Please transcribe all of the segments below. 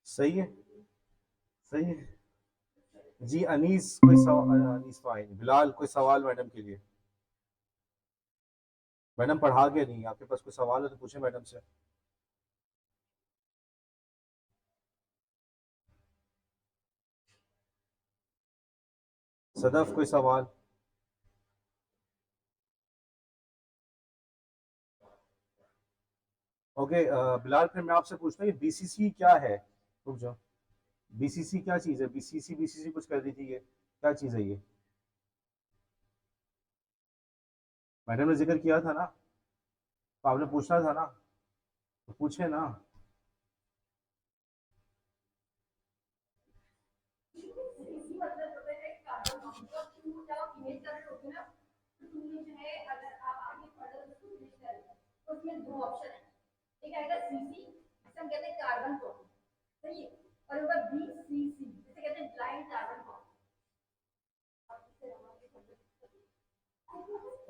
सही है, सही है। जी अनीस, कोई सवाल? अनीस तो आई नहीं। बिलाल, कोई सवाल मैडम के लिए? मैडम पढ़ा के नहीं, आपके पास कोई सवाल है तो पूछे मैडम से। सदफ, कोई सवाल? ओके, बिलाल, फिर मैं आपसे पूछता हूँ, ये बीसीसी क्या है? रुक जाओ। बीसीसी क्या चीज़ है? बीसीसी बीसीसी कुछ कर रही थी, ये क्या चीज़ है ये? मैडम ने जिक्र किया था ना, तो आपने पूछना था ना, तो पूछे ना।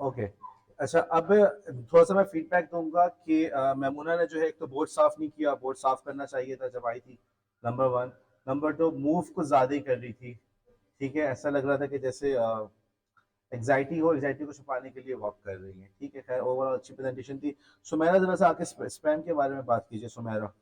ओके, अच्छा, अब थोड़ा सा मैं फीडबैक दूंगा कि मैमूना ने जो है, एक तो बोर्ड साफ नहीं किया, बोर्ड साफ करना चाहिए था जब आई थी, number one. Number two, move कुछ ज़्यादा ही कर रही थी। ठीक है, ऐसा लग रहा था कि जैसे एग्जाइटी हो, एग्जाइटी को छुपाने के लिए वॉक कर रही है। ठीक है, खैर ओवरऑल अच्छी प्रेजेंटेशन थी। सुमेरा, जरा सा आके स्पैम के बारे में बात कीजिए, सुमेरा।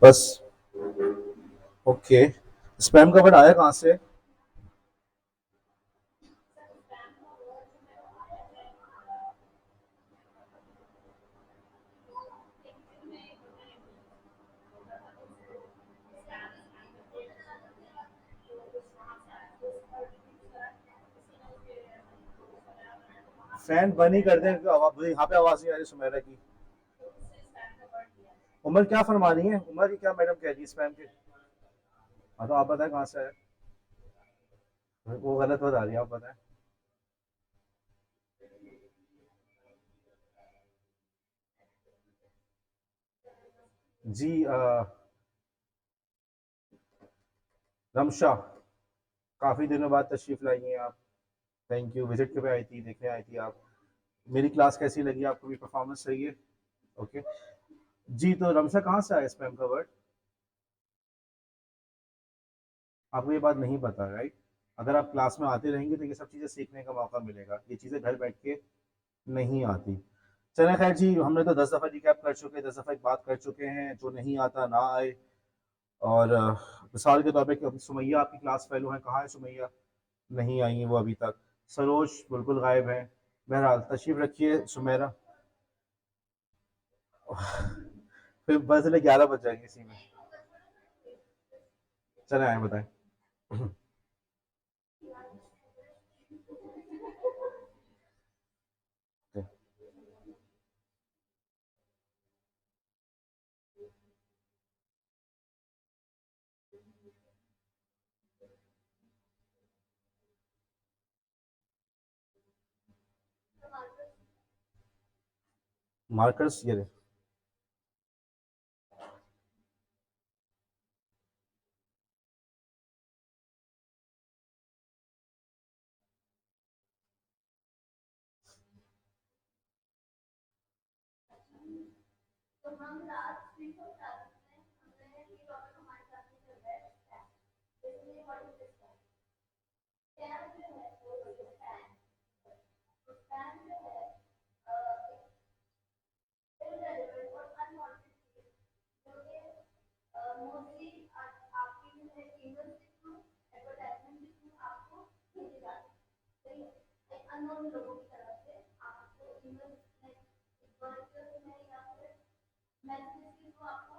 बस। ओके, स्पैम का वर्ड आया कहाँ से? फैन बंद ही कर दें, यहाँ पे आवाज नहीं आ रही सुमेरा की। उमर क्या फरमा रही है? उमर, ये क्या मैडम कह रही है स्पैम के? हाँ, तो आप बताएं कहाँ से है। वो गलत बता रही है, आप बताएं। जी, रमशा, काफी दिनों बाद तशरीफ लाई हैं आप। थैंक यू, विजिट पे आई थी, देखने आई थी आप। मेरी क्लास कैसी लगी आपको? भी परफॉर्मेंस सही है? ओके। जी, तो रमशा, कहाँ से आया स्पैम का वर्ड? आपको ये बात नहीं पता, राइट? अगर आप क्लास में आते रहेंगे तो ये सब चीज़ें सीखने का मौका मिलेगा, ये चीज़ें घर बैठ के नहीं आती। चलें, खैर जी, हमने तो 10 दफ़ा रिकैप कर चुके हैं, 10 दफ़ा बात कर चुके हैं, जो नहीं आता ना आए। और मिसाल के तौर पे कि सुमैया आपकी क्लास फेलो हैं, कहाँ है सुमैया? नहीं आई हैं वो अभी तक। सरोज बिल्कुल गायब हैं। बहरहाल, तशरीफ़ रखिए सुमेरा। फिर बस 11 बज जाएंगे इसी में। चले आए, बताएं। मार्कर्स ये रहे। तो हम लास्ट वीक ऑफ क्लासेस में हमने ये टॉपिक हमारे क्लास में चल रहा है spam. Basically what is spam? Spam जो है वो स्पैम जो है इररिलेवेंट और अनवांटेड चीज जो कि मोस्टली आपकी जो है ईमेल के थ्रू एडवर्टाइजमेंट के थ्रू आपको भेजी जाती है। सही है? एक अननोन लोगों की तरफ से आपको ईमेल में वर्चुअल में या फिर मैसेजेस के थ्रू आपको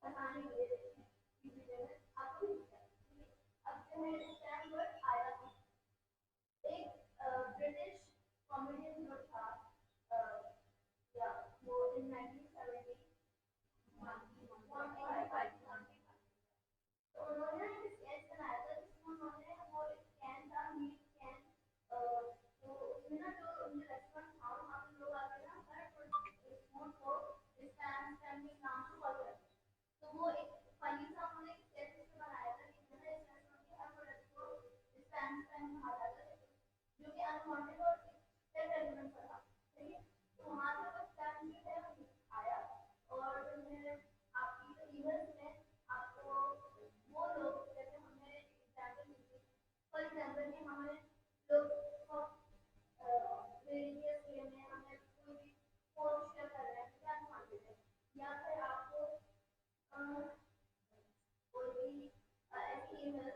बताने के लिए किसी जगह आपको मिलता है। अब जो है स्पैम वर्ड आया था, एक ब्रिटिश कॉमेडियन जो था या वो इन 1970 तो उन्होंने एक स्केच बनाया था जिसमें उन्होंने वो स्कैन था मीट स्कैन तो उसमें ना जो उनके रेस्टोरेंट था वहाँ पे लोग आके ना हर फूड को स्पैम स्पैम के नाम से कॉल करते हैं। तो वो एक फनी सा उन्होंने एक स्केच उसमें बनाया था कि जो है इस रेस्टोरेंट के हर प्रोडक्ट को स्पैम स्पैम कहा जाता है जो कि अनवांटेड और इरेलेवेंट था। ठीक है? तो वहाँ से वो स्पैम जो है वो आया और उन्हें आपकी जो ईमेल्स में आपको वो लोग जैसे हमने एग्जाम्पल ली थी फॉर एग्जाम्पल कि हमें लोग रिलीजियस वे में हमें कोई भी पोस्ट शेयर कर रहे हैं क्या अनवांटेड है या फिर आपको कोई भी ऐसी ईमेल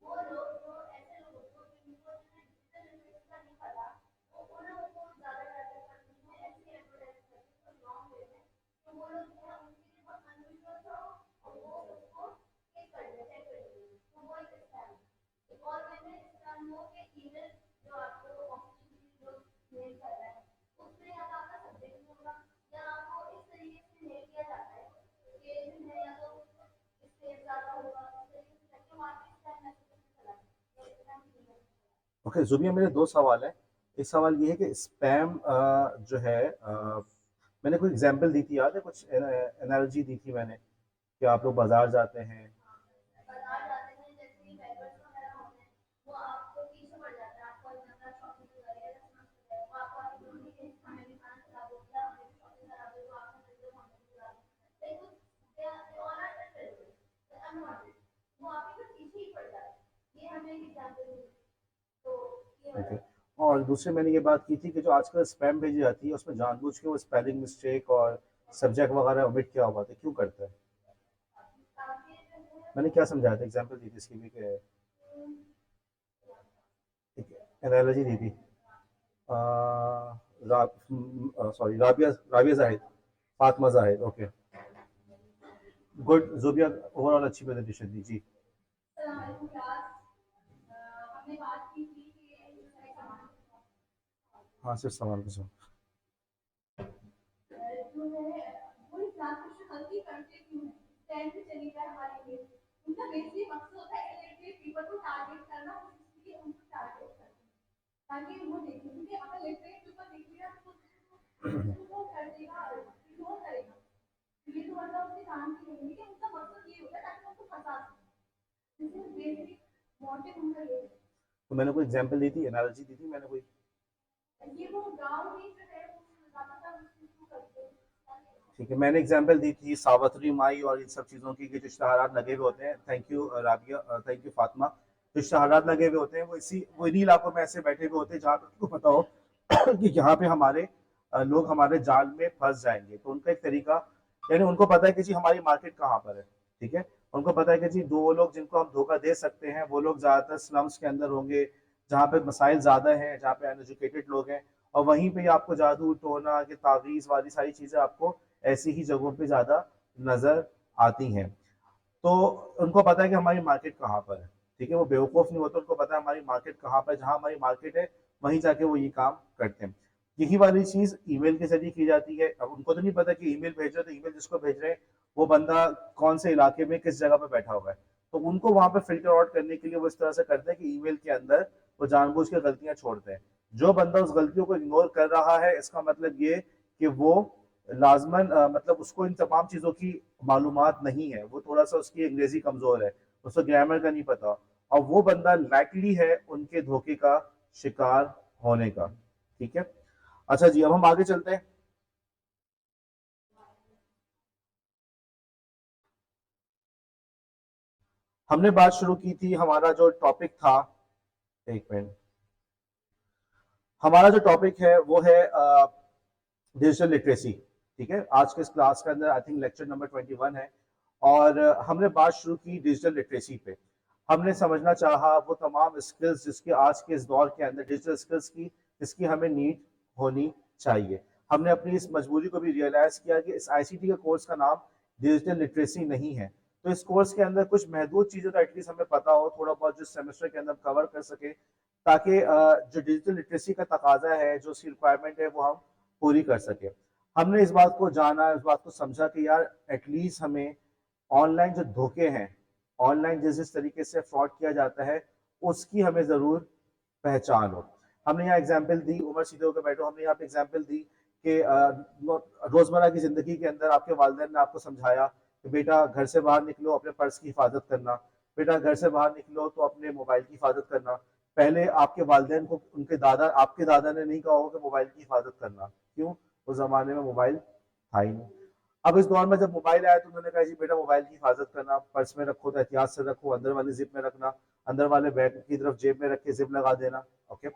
वो लोग जो ऐसे लोगों को जिनको जो है डिजिटल लिटरेसी का नहीं पता वो उन लोगों को ज़्यादा टारगेट करते हैं ऐसी एडवर्टाइज करते हैं लॉन्ग वे में तो वो लोग जो है उनके लिए बहुत अनयूजुअल था और वो उसको क्लिक कर देते हैं तो वो एक स्कैम है। एक और वे में स्कैम हो के ईमेल जो आपको ऑफिशियली जो मेल कर रहा है उसमें या तो आपका सब्जेक्ट होगा या आपको इस तरीके से मेल किया जाता है कि जो है या तो स्पेस ज़्यादा होगा इस तरीके से करके वहाँ पे स्कैम मैसेज चला या स्कैम ईमेल। ओके जुबिया, मेरे दो सवाल है। एक सवाल ये है कि स्पैम जो है मैंने कोई एग्जांपल दी थी, याद है? कुछ एनालॉजी दी थी मैंने कि आप लोग बाजार जाते हैं। बाजार जाते हैं जैसे कि बेगर्स वगैरह होते हैं वो आपको पीछे पड़ जाता है आपको ज्यादा शॉपिंग वगैरह रेस्टोरेंट वो आपको आके बोलते हैं कि हमें भी खाना खिला दो या हमें भी शॉपिंग करा दो जो आपने खरीदो हमें भी खिला दो लेकिन they all are irrelevant unwanted वो आपके तो पीछे ही पड़ जाता है। ये हमें एक एग्जांपल दी तो ये ओके। वाला और दूसरे मैंने ये बात की थी कि जो आजकल स्पैम भेजी जाती है उसमें जानबूझ के वो स्पेलिंग मिस्टेक और सब्जेक्ट वगैरह ओमिट किया हुआ था, क्यों करता है? काफी जो है मैंने वो क्या समझाया था, एग्जांपल दी थी इसकी भी कि एक एनालॉजी दी थी। Sorry, Rabia, Rabia Zahid, Fatima Zahid. Okay, good Zubia, overall अच्छी प्रेजेंटेशन दी जी। क्लास हमने बात की थी कि एक्सरसाइज सामान हाँ, सिर्फ सवाल के साथ। जो है वो क्लास में हल्की करते क्यों है टेंथ से चली जाए हमारी एज उनका बेसिक मकसद होता है इलिटरेट पीपल को टारगेट करना और इसलिए उनको टारगेट करना ताकि वो देखें क्योंकि अगर लिटरेट पीपल देखेगा तो वो कर देगा इग्नोर करेगा ये तो मतलब उसके काम की नहीं है कि उनका मकसद ये होता है ताकि उनको फंसा सके दिस इज बेसिक मोटिव उनका ये है। तो मैंने कोई एग्जांपल दी थी, एनालॉजी दी थी मैंने कोई? ये वो गाँव में जो है वो ज़्यादातर उस चीज़ को करते हैं ठीक है, मैंने एग्जांपल दी थी सावित्री माई और इन सब चीज़ों की कि जो इश्तहारात लगे हुए होते हैं। Thank you Rabia, thank you Fatima. जो इश्तहारात लगे हुए होते हैं वो इन्हीं इलाकों में ऐसे बैठे हुए होते हैं जहाँ पे उनको पता हो कि यहाँ पे हमारे लोग हमारे जाल में फंस जाएंगे। तो उनका एक तरीका, यानी उनको पता है कि जी हमारी मार्केट कहाँ पर है। ठीक है, उनको पता है कि जी वो लोग जिनको हम धोखा दे सकते हैं वो लोग ज़्यादातर स्लम्स के अंदर होंगे, जहाँ पे मसाइल ज़्यादा हैं, जहाँ पे अनएजुकेटेड लोग हैं। और वहीं पे आपको जादू टोना की तावीज़ वाली सारी चीज़ें आपको ऐसी ही जगहों पे ज़्यादा नज़र आती हैं। तो उनको पता है कि हमारी मार्केट कहाँ पर है। ठीक है, वो बेवकूफ़ नहीं होते, उनको पता है हमारी मार्केट कहाँ पर है, जहाँ हमारी मार्केट है वहीं जाके वो ये काम करते हैं। यही वाली चीज़ ईमेल के ज़रिए की जाती है। अब उनको तो नहीं पता कि ईमेल भेज रहे हो तो ईमेल जिसको भेज रहे हैं वो बंदा कौन से इलाके में किस जगह पे बैठा हुआ है। तो उनको वहाँ पे फ़िल्टर आउट करने के लिए वो इस तरह से करते हैं कि ईमेल के अंदर वो जानबूझ के गलतियाँ छोड़ते हैं। जो बंदा उस गलतियों को इग्नोर कर रहा है इसका मतलब ये कि वो लाजमन मतलब उसको इन तमाम चीज़ों की मालूमात नहीं है, वो थोड़ा सा उसकी अंग्रेजी कमज़ोर है, उसको ग्रामर का नहीं पता, और वो बंदा लाइकली है उनके धोखे का शिकार होने का। ठीक है, अच्छा जी, अब हम आगे चलते हैं। हमने बात शुरू की थी, हमारा जो टॉपिक था, एक मिनट, हमारा जो टॉपिक है वो है डिजिटल लिटरेसी। ठीक है, आज के इस क्लास के अंदर आई थिंक लेक्चर नंबर 21 है, और हमने बात शुरू की डिजिटल लिटरेसी पे। हमने समझना चाहा वो तमाम स्किल्स जिसके आज के इस दौर के अंदर, डिजिटल स्किल्स की जिसकी हमें नीड होनी चाहिए। हमने अपनी इस मजबूरी को भी रियलाइज किया कि इस आईसीटी के कोर्स का नाम डिजिटल लिटरेसी नहीं है, तो इस कोर्स के अंदर कुछ महदूद चीज़ें तो एटलीस्ट हमें पता हो, थोड़ा बहुत जो सेमेस्टर के अंदर कवर कर सके, ताकि जो डिजिटल लिटरेसी का तकाजा है, जो उसकी रिक्वायरमेंट है, वो हम पूरी कर सके। हमने इस बात को जाना, इस बात को समझा कि यार एटलीस्ट हमें ऑनलाइन जो धोखे हैं, ऑनलाइन जिस जिस तरीके से फ्रॉड किया जाता है, उसकी हमें ज़रूर पहचान हो। हमने यहाँ एग्जाम्पल दी, उमर सीधे होकर बैठो, हमने यहाँ पे एग्जाम्पल दी कि रोज़मर्रा की ज़िंदगी के अंदर आपके वालिदैन ने आपको समझाया कि बेटा घर से बाहर निकलो, अपने पर्स की हिफाजत करना, बेटा घर से बाहर निकलो तो अपने मोबाइल की हिफाजत करना। पहले आपके वालिदैन को उनके दादा, आपके दादा ने नहीं कहा होगा कि मोबाइल की हिफाजत करना, क्यों? उस ज़माने में मोबाइल था ही नहीं। अब इस दौर में जब मोबाइल आया तो उन्होंने कहा जी बेटा मोबाइल की हिफाजत करना, पर्स में रखो तो एहतियात से रखो, अंदर वाली जिप में रखना, अंदर वाले बैग की तरफ जेब में रख के जिप लगा देना। ओके,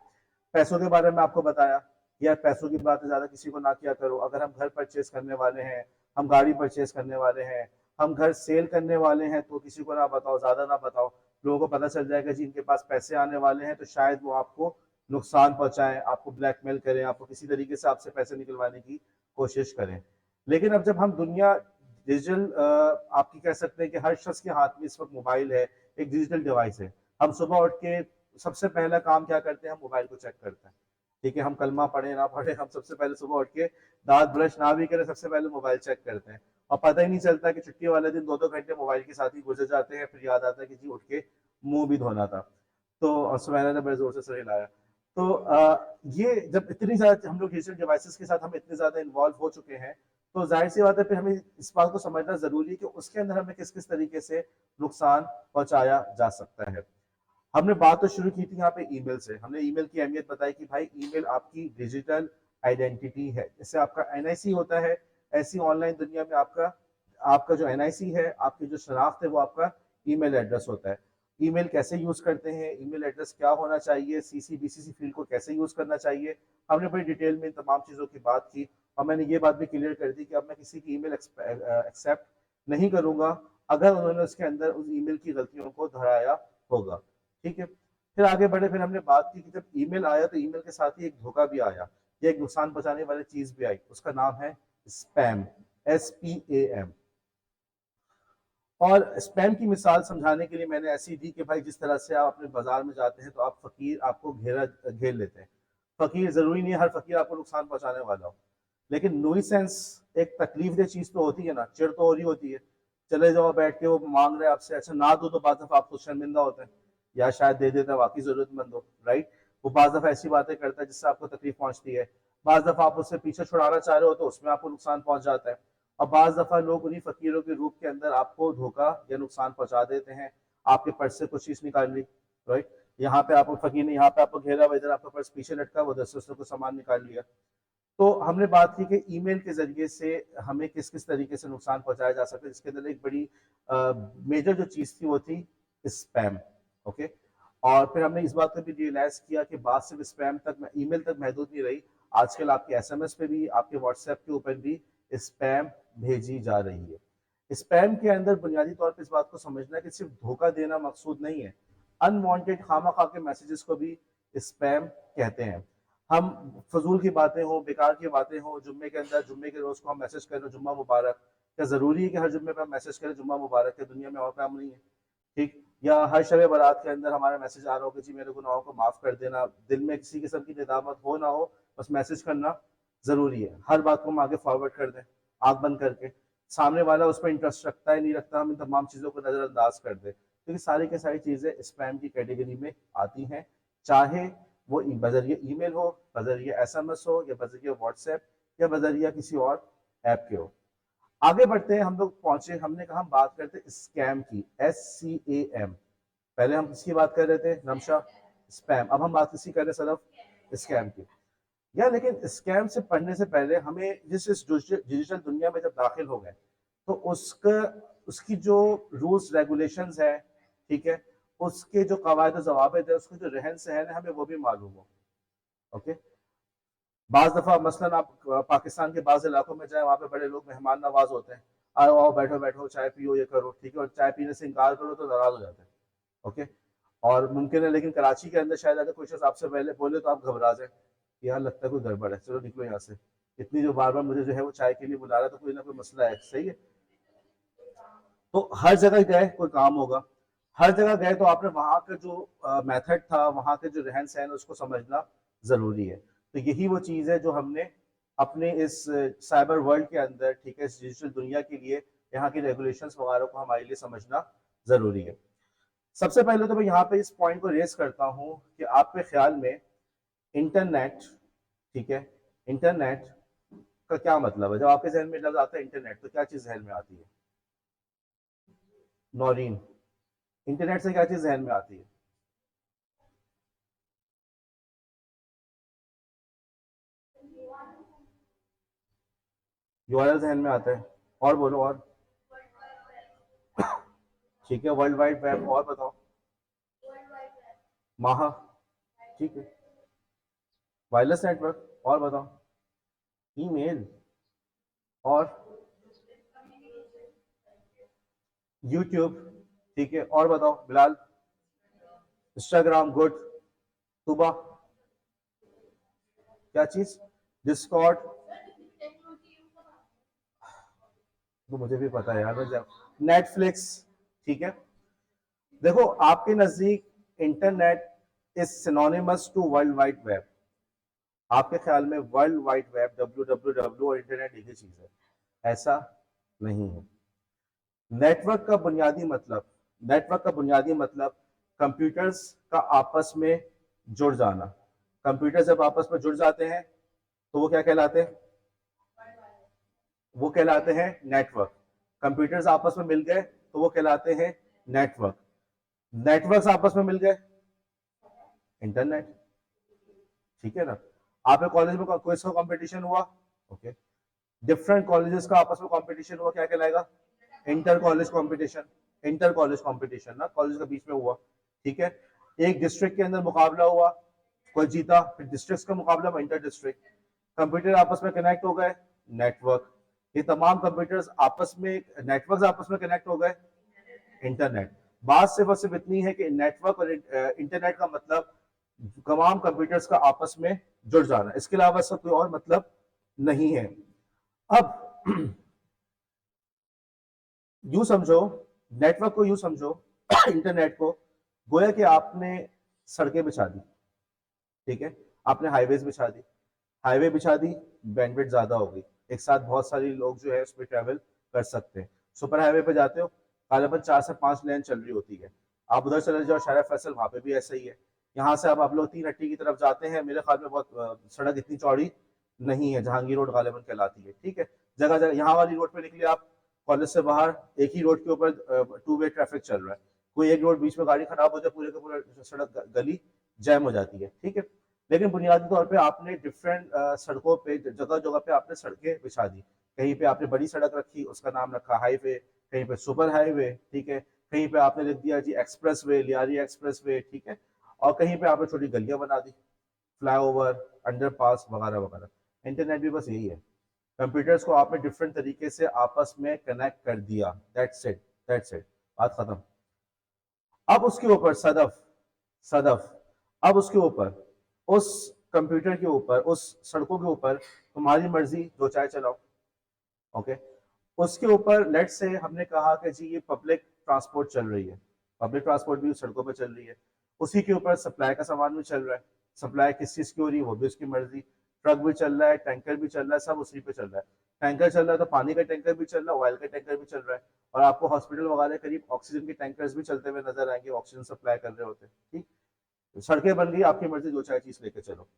पैसों के बारे में आपको बताया, यार पैसों की बात ज्यादा किसी को ना किया करो। अगर हम घर परचेज करने वाले हैं, हम गाड़ी परचेज करने वाले हैं, हम घर सेल करने वाले हैं, तो किसी को ना बताओ, ज्यादा ना बताओ। लोगों को पता चल जाएगा जी इनके पास पैसे आने वाले हैं, तो शायद वो आपको नुकसान पहुंचाएं, आपको ब्लैकमेल करें, आपको किसी तरीके से आपसे पैसे निकलवाने की कोशिश करें। लेकिन अब जब हम दुनिया डिजिटल, आपकी कह सकते हैं कि हर शख्स के हाथ में इस वक्त मोबाइल है, एक डिजिटल डिवाइस है। हम सुबह उठ के सबसे पहला काम क्या करते हैं? हम मोबाइल को चेक करते हैं। ठीक है, हम कलमा पढ़े ना पढ़े, हम सबसे पहले सुबह उठ के दांत ब्रश ना भी करें, सबसे पहले मोबाइल चेक करते हैं। और पता ही नहीं चलता कि छुट्टी वाले दिन 2-2 घंटे मोबाइल के साथ ही गुजर जाते हैं, फिर याद आता है कि जी उठ के मुंह भी धोना था। तो सुबैना ने बड़े जोर से सर हिलाया। तो ये जब इतनी ज्यादा हम लोग डिजिटल डिवाइसेस के साथ हम इतने ज्यादा इन्वॉल्व हो चुके हैं, तो जाहिर सी बात है फिर हमें इस बात को समझना जरूरी है कि उसके अंदर हमें किस किस तरीके से नुकसान पहुंचाया जा सकता है। हमने बात तो शुरू की थी यहाँ पे ईमेल से, हमने ईमेल की अहमियत बताई कि भाई ईमेल आपकी डिजिटल आइडेंटिटी है। जैसे आपका एनआईसी होता है, ऐसी ऑनलाइन दुनिया में आपका आपका जो एनआईसी है, आपकी जो शनाख्त है, वो आपका ईमेल एड्रेस होता है। ईमेल कैसे यूज करते हैं, ईमेल एड्रेस क्या होना चाहिए, सीसी बीसीसी फील्ड को कैसे यूज करना चाहिए, हमने बड़ी डिटेल में इन तमाम चीजों की बात की। और मैंने ये बात भी क्लियर कर दी कि अब मैं किसी की ईमेल एक्सेप्ट नहीं करूंगा अगर उन्होंने उसके अंदर उस ईमेल की गलतियों को दोहराया होगा। ठीक है, फिर आगे बढ़े, फिर हमने बात की कि जब ईमेल आया तो ईमेल के साथ ही एक धोखा भी आया, या एक नुकसान पहुंचाने वाली चीज भी आई, उसका नाम है स्पैम, SPAM। और स्पैम की मिसाल समझाने के लिए मैंने ऐसी दी कि भाई जिस तरह से आप अपने बाजार में जाते हैं तो आप फकीर आपको घेर लेते हैं। फकीर जरूरी नहीं है हर फकीर आपको नुकसान पहुंचाने वाला हो, लेकिन नुइसेंस एक तकलीफ दे चीज तो होती है ना, चिड़ तो हो रही होती है। चले जाओ बैठ के वो मांग रहे हैं आपसे, अच्छा ना दो तो बाद दफा आप खुद शर्मिंदा होते हैं, या शायद दे देता है वाकई जरूरतमंद हो, राइट। वो बाज दफा ऐसी बातें करता है जिससे आपको तकलीफ पहुंचती है। बाज दफा आप उससे पीछे छुड़ाना चाह रहे हो तो उसमें आपको नुकसान पहुंच जाता है। और बाज दफा लोग उन्हीं फकीरों के रूप के अंदर आपको धोखा या नुकसान पहुंचा देते हैं। आपके पर्स से कुछ चीज निकाल ली, राइट, यहाँ पे आपको फकीर ने यहाँ पे आपको घेरा हुआ, इधर आपका पर्स पीछे लटका, वो 10 को सामान निकाल लिया। तो हमने बात की कि ईमेल के जरिए से हमें किस किस तरीके से नुकसान पहुंचाया जा सकता है, जिसके अंदर एक बड़ी मेजर जो चीज थी वो थी स्पैम। ओके, और फिर हमने इस बात को भी रियलाइज किया कि बात सिर्फ स्पैम तक, ईमेल तक महदूद नहीं रही। आजकल आपके एसएमएस पे भी, आपके व्हाट्सएप के ऊपर भी स्पैम भेजी जा रही है। स्पैम के अंदर बुनियादी तौर पर इस बात को समझना है कि सिर्फ धोखा देना मकसूद नहीं है, अनवांटेड खामा खा के मैसेजेस को भी स्पैम कहते हैं। हम फजूल की बातें हो, बेकार की बातें हो, जुम्मे के अंदर जुम्मे के रोज को हम मैसेज करें जुम्मा मुबारक, क्या जरूरी है कि हर जुम्मे पे हम मैसेज करें जुम्मा मुबारक? है दुनिया में और काम नहीं है? ठीक, या हर शब बारात के अंदर हमारा मैसेज आ रहा हो कि जी मेरे गुनाहों को माफ कर देना, दिल में किसी किस्म की निदामत हो ना हो, बस मैसेज करना जरूरी है। हर बात को हम आगे फॉरवर्ड कर दें आंख बंद करके, सामने वाला उस पर इंटरेस्ट रखता है नहीं रखता, हम इन तमाम चीजों को नजरअंदाज कर दें, तो ये सारी की सारी चीजें स्पैम की कैटेगरी में आती हैं। चाहे वो बजरिया ईमेल हो, बजरिया एसएमएस हो, या बजरिया व्हाट्सएप, या बजरिया किसी और ऐप के हो। आगे बढ़ते हैं, हम लोग पहुंचे, हमने कहा हम बात करते हैं स्कैम की, SCAM। पहले हम किसकी बात कर रहे थे नमशा? स्पैम। अब हम बात किसकी कर रहे हैं सदफ? स्कैम की। यार लेकिन स्कैम से पढ़ने से पहले हमें जिस इस डिजिटल दुनिया में जब दाखिल हो गए तो उसका उसकी जो रूल्स रेगुलेशंस है, ठीक है, उसके जो कवायद जवाबित है, उसके जो रहन सहन है, हमें वो भी मालूम हो। ओके। बाज दफा मसलन आप पाकिस्तान के बाज इलाकों में जाए, वहाँ पे बड़े लोग मेहमान नवाज होते हैं, आओ आओ बैठो बैठो चाय पियो ये करो, ठीक है, और चाय पीने से इनकार करो तो नाराज हो जाते हैं। ओके। और मुमकिन है लेकिन कराची के अंदर शायद अगर कोई शख्स आपसे पहले बोले तो आप घबरा जाए, यार लगता है कोई गड़बड़ है, चलो निकलो यहाँ से, इतनी जो बार बार मुझे जो है वो चाय के लिए बुला रहा है तो कोई ना कोई मसला है, सही है। तो हर जगह गए कोई काम होगा, हर जगह गए तो आपने वहां का जो मेथड था, वहां के जो रहन सहन उसको समझना जरूरी है। तो यही वो चीज है जो हमने अपने इस साइबर वर्ल्ड के अंदर, ठीक है, इस डिजिटल दुनिया के लिए यहाँ की रेगुलेशंस वगैरह को हमारे लिए समझना जरूरी है। सबसे पहले तो मैं यहाँ पे इस पॉइंट को रेस करता हूँ कि आपके ख्याल में इंटरनेट, ठीक है, इंटरनेट का क्या मतलब है? जब आपके जहन में लफ्ज आता है इंटरनेट तो क्या चीज जहन में आती है? नौरीन, इंटरनेट से क्या चीज जहन में आती है? यूआरएल जहन में आता है, और बोलो और। ठीक है, वर्ल्ड वाइड वेब, और बताओ। माहा, ठीक है, वायरलेस नेटवर्क, और बताओ। ईमेल, और यूट्यूब, ठीक है, और बताओ बिलाल। Instagram, good. सुबह, क्या चीज? डिस्कॉर्ड, तो मुझे भी पता है यार, मैं जब नेटफ्लिक्स, ठीक है। देखो आपके नजदीक internet is synonymous to world wide web. आपके ख्याल में वर्ल्ड वाइड वेब, WWW और इंटरनेट एक ही चीज है? ऐसा नहीं है। नेटवर्क का बुनियादी मतलब, नेटवर्क का बुनियादी मतलब कंप्यूटर्स का आपस में जुड़ जाना। कंप्यूटर जब आपस में जुड़ जाते हैं तो वो क्या कहलाते हैं? वो कहलाते हैं नेटवर्क। कंप्यूटर्स आपस में मिल गए तो वो कहलाते हैं नेटवर्क। नेटवर्क्स आपस में मिल गए, इंटरनेट, ठीक है ना। आपके कॉलेज में क्विज का कंपटीशन हुआ, ओके, डिफरेंट कॉलेजेस का आपस में कंपटीशन हुआ, क्या कहलाएगा? Inter college competition. Inter college competition ना, कॉलेज के बीच में हुआ, ठीक है। एक डिस्ट्रिक्ट के अंदर मुकाबला हुआ, कोई जीता, फिर डिस्ट्रिक्ट का मुकाबला हुआ, इंटर डिस्ट्रिक्ट, कंप्यूटर आपस में कनेक्ट हो गए, नेटवर्क। ये तमाम कंप्यूटर्स आपस में, नेटवर्क आपस में कनेक्ट हो गए, इंटरनेट। बात सिर्फ और सिर्फ इतनी है कि नेटवर्क और इंटरनेट का मतलब तमाम कंप्यूटर्स का आपस में जुड़ जाना, इसके अलावा इसका कोई और मतलब नहीं है। अब यूं समझो, नेटवर्क को यूं समझो, इंटरनेट को, गोया कि आपने सड़कें बिछा दी, ठीक है, आपने हाईवेज बिछा दी, हाईवे बिछा दी, बैंडविड्थ ज्यादा हो गई, एक साथ बहुत सारे लोग जो है उस पर ट्रेवल कर सकते हैं। सुपर हाईवे पे जाते हो, गालिबन 4 से 5 लेन चल रही होती है, आप उधर चले जाओ शारा फैसल, वहां पे भी ऐसा ही है। यहाँ से अब आप लोग 3 हट्टी की तरफ जाते हैं, मेरे ख्याल में बहुत सड़क इतनी चौड़ी नहीं है, जहांगीर रोड गालिबन कहलाती है, ठीक है। जगह जगह यहाँ वाली रोड पे निकले आप कॉलेज से बाहर, एक ही रोड के ऊपर 2 वे ट्रैफिक चल रहा है, कोई एक रोड बीच में गाड़ी खराब हो जाए, पूरे का पूरा सड़क गली जैम हो जाती है, ठीक है। लेकिन बुनियादी तौर पे आपने डिफरेंट सड़कों पे, जगह जगह पे आपने सड़कें बिछा दी। कहीं पे आपने बड़ी सड़क रखी, उसका नाम रखा हाईवे, कहीं पे सुपर हाईवे, ठीक है, कहीं पे आपने लिख दिया जी expressway, Lyari expressway, ठीक है, और कहीं पे आपने छोटी गलियां बना दी, फ्लाईओवर, अंडरपास वगैरह वगैरह। इंटरनेट भी बस यही है, कंप्यूटर्स को आपने डिफरेंट तरीके से आपस में कनेक्ट कर दिया, दैट्स इट, दैट्स इट, बात खत्म। अब उसके ऊपर सदफ, सदफ, अब उसके ऊपर, उस कंप्यूटर के ऊपर, उस सड़कों के ऊपर तुम्हारी मर्जी जो चाहे चलाओ, ओके। उसके ऊपर लेट से हमने कहा कि जी ये पब्लिक ट्रांसपोर्ट चल रही है, पब्लिक ट्रांसपोर्ट भी सड़कों पर चल रही है, उसी के ऊपर सप्लाई का सामान भी चल रहा है, सप्लाई किस चीज की हो रही है वो भी उसकी मर्जी, ट्रक भी चल रहा है, टैंकर भी चल रहा है, सब उसी पे चल रहा है। टैंकर चल रहा है तो पानी का टैंकर भी चल रहा है, ऑयल का टैंकर भी चल रहा है, और आपको हॉस्पिटल वगैरह करीब ऑक्सीजन के टैंकर्स भी चलते हुए नजर आएंगे, ऑक्सीजन सप्लाई कर रहे होते हैं, ठीक। सड़कें बन गई, आपकी मर्जी जो चाहे चीज लेके चलो।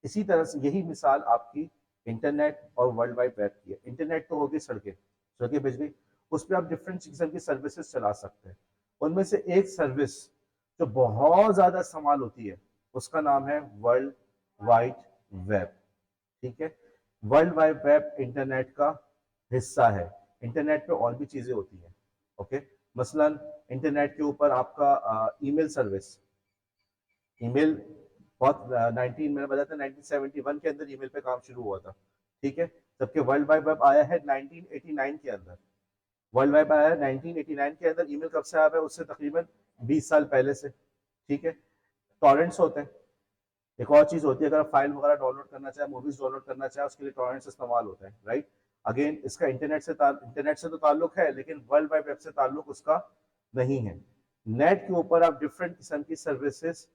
इसी तरह से यही मिसाल आपकी इंटरनेट और वर्ल्ड वाइड वेब की है। इंटरनेट तो होगी सड़कें, सड़कें बिछ गई, उस पर आप डिफरेंट किस्म की सर्विसेज चला सकते हैं। उनमें से एक सर्विस जो बहुत ज्यादा इस्तेमाल होती है उसका नाम है वर्ल्ड वाइड वेब। ठीक है, वर्ल्ड वाइड वेब इंटरनेट का हिस्सा है। इंटरनेट पे और भी चीजें होती हैं। ओके, मसलन इंटरनेट के ऊपर आपका ईमेल सर्विस, ईमेल बहुत 19 मैंने बताया था 1971 के अंदर ईमेल पे काम शुरू हुआ था। ठीक है, जबकि वर्ल्ड वाइड वेब आया है 1989 के अंदर। वर्ल्ड वाइड आया है 1989 के अंदर। ईमेल कब से आया है? उससे तकरीबन 20 साल पहले से। ठीक है, टॉरेंट्स होते हैं। एक और चीज होती है, अगर आप फाइल वगैरह डाउनलोड करना चाहे, मूवीज डाउनलोड करना चाहे, उसके लिए टॉरेंट्स इस्तेमाल होता है, राइट। अगेन इसका इंटरनेट से तो ताल्लुक है, लेकिन वर्ल्ड वाइड वेब से ताल्लुक उसका नहीं है। नेट के ऊपर आप डिफरेंट किस्म की सर्विसेज